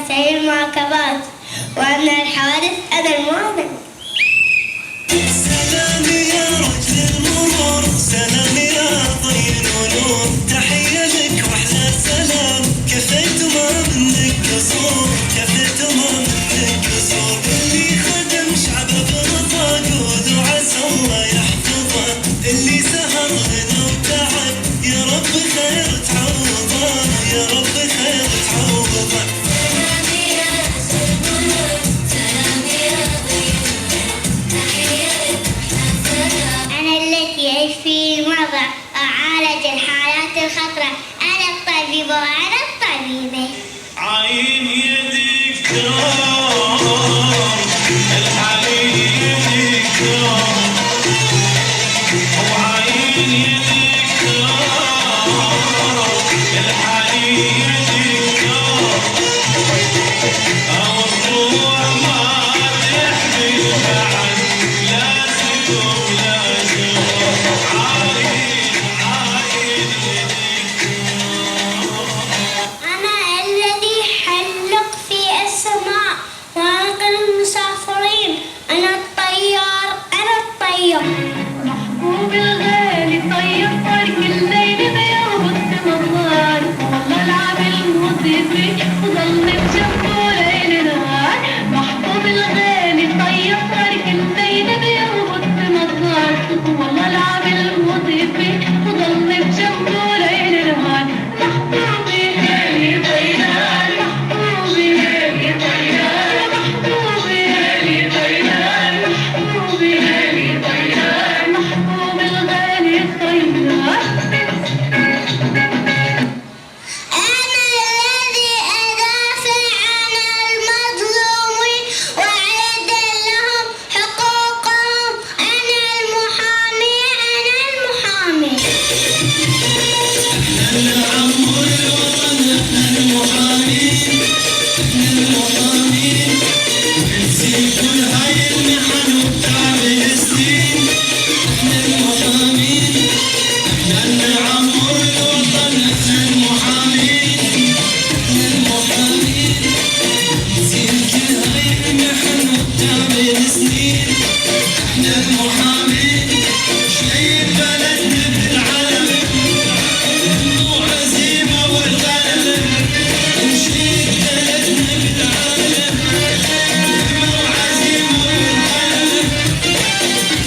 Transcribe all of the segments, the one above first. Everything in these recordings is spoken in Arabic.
سير المركبات، وأن الحوادث أنا المؤمن. سلام يا رجل المرور، سلام يا ضي النور، تحية لك وأحلى سلام، كفيت ما منك قصور، كفيت ما منك قصور، اللي خدم شعبه برفاق ودعاء الله يحفظه، اللي سهر لنا وتعب يا رب خير تعوضه، يا رب خير تعوضه. في المرضى أعالج الحالات الخطرة، أنا الطبيب وأنا الطبيبة. عين يدك الحالي يدك وعين يدك الحالي يدك أو الروح ما تحمل بعد لازم أنا الذي حلق في السماء وأنقذ المسافرين، أنا الطيار، أنا الطيار. محبوب الغالي طير طريق الليل بيربط مطار، والله العامل المضيفي وظل بجنبه ليل نهار. محبوب الغالي طير طريق الليل بيربط مطار، والله العامل المضيفي وظل بجنبه ليل نهار. محبوبي غالي طيار، محبوبي غالي طيار، محبوبي غالي طيار، محبوبي غالي طيار، محبوب الغالي طيار. أنا الذي أدافع عن المظلومين وأعيد لهم حقوقهم، أنا المحامي، أنا المحامي. نعمر الوطن احنا المحامين، احنا المحامين، نسيب كل هاي المحن وتعب السنين، احنا المحامين، احنا نعمر الوطن احنا المحامين، احنا المحامين، نسيب كل هاي المحن وتعب السنين، احنا المحامين، شايل بلدنا بالعالم وعزيمة والغالب، نشيل بلدنا بالعالم وعزيمة والغالب،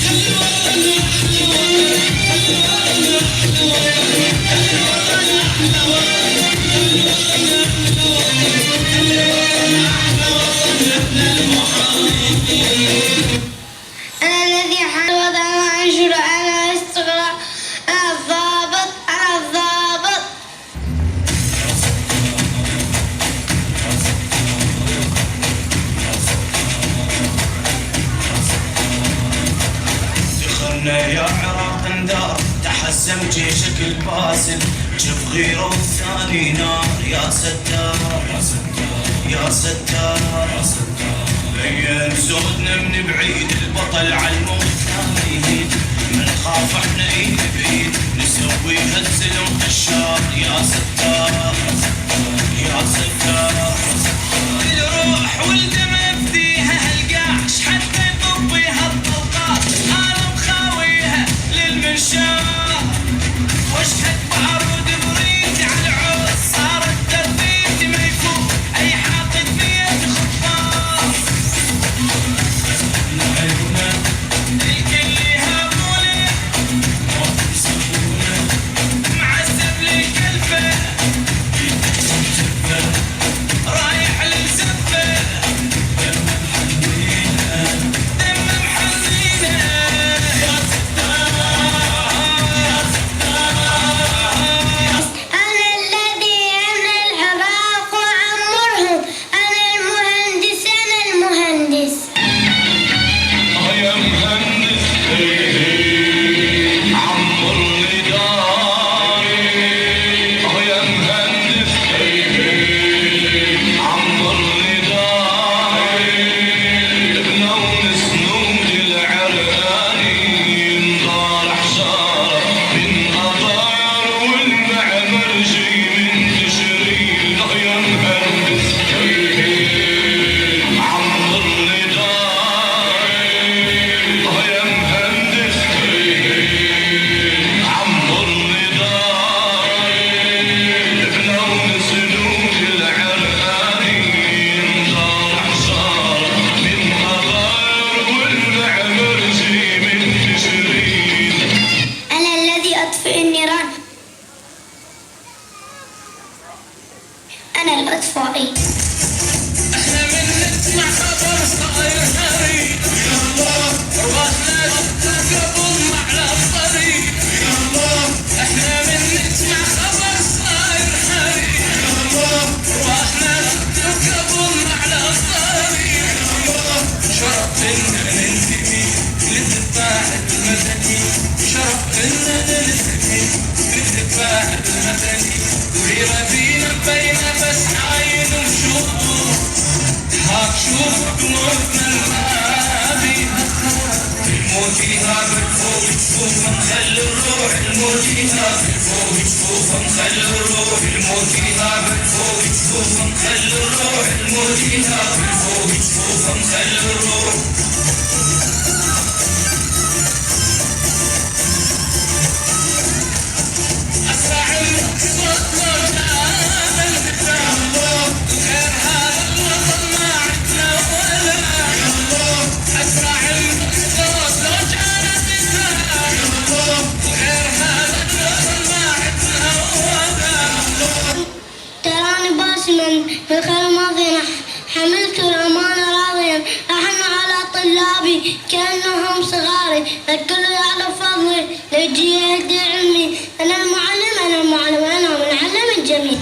خلي الوطن أحلى وطن، خلي الوطن أحلى وطن، خلي الوطن أحلى وطن، خلي الوطن أحلى وطن، خلي الوطن أحلى وطن، احنا المحامين. أنا الذي حل وضع وأنشر، أنا الاستقرار، أنا الضابط، أنا الضابط. دخلنا يا عراق اندار، تحزم جيشك الباسل، جف غيره والثاني نار، يا ستار يا ستار يا ستار يا ستار، بين زودنا من بعيد، البطل على الموت ثاني، من خاف احنا ايد بايد، نسويها الزلم الشار، يا ستار يا ستار، الروح والدم فديها هالقاش، حتى يطبيها الطلقات، انا مخاويها للمنشار، واشهد بعرود بريد على العود، صارت ترديد ما يفوق اي حاطط بيد خطار، نعلمنا الكل يهابونه معذب للكلفه، رايح للزفه أنا الأطفائي. احنا من نسمع خبر صاير هري رواحنا قبل على الطريق. احنا من نسمع خبر صاير هري رواحنا قبل على الطريق. شرف إننا ننتمي للدفاع المدني، شرف إننا ننتمي للدفاع المدني. غيرة بينا بينا بس عاين نشوف، هاك شوف قلوبنا الماضي. الموت يهاب الفوق شوف نخلي الروح، الموت يهاب الفوق شوف نخلي الروح، الموت يهاب الفوق شوف نخلي الروح، الموت يهاب الفوق شوف نخلي الروح. أسرع الصوت لو جاب البكاء، غير هذا الوطن ما عدنا ولا. أسرع الصوت لو جاب البكاء، غير هذا الوطن ما عدنا ولا. تراني باسما في الخير ماضيا، حملت الأمانة راضيا، أحن على طلابي كأنهم صغاري، الكل يعرف فضلي ليجي يهدي علمي. أنا المعلم أنا المعلم أنا من علم الجميع.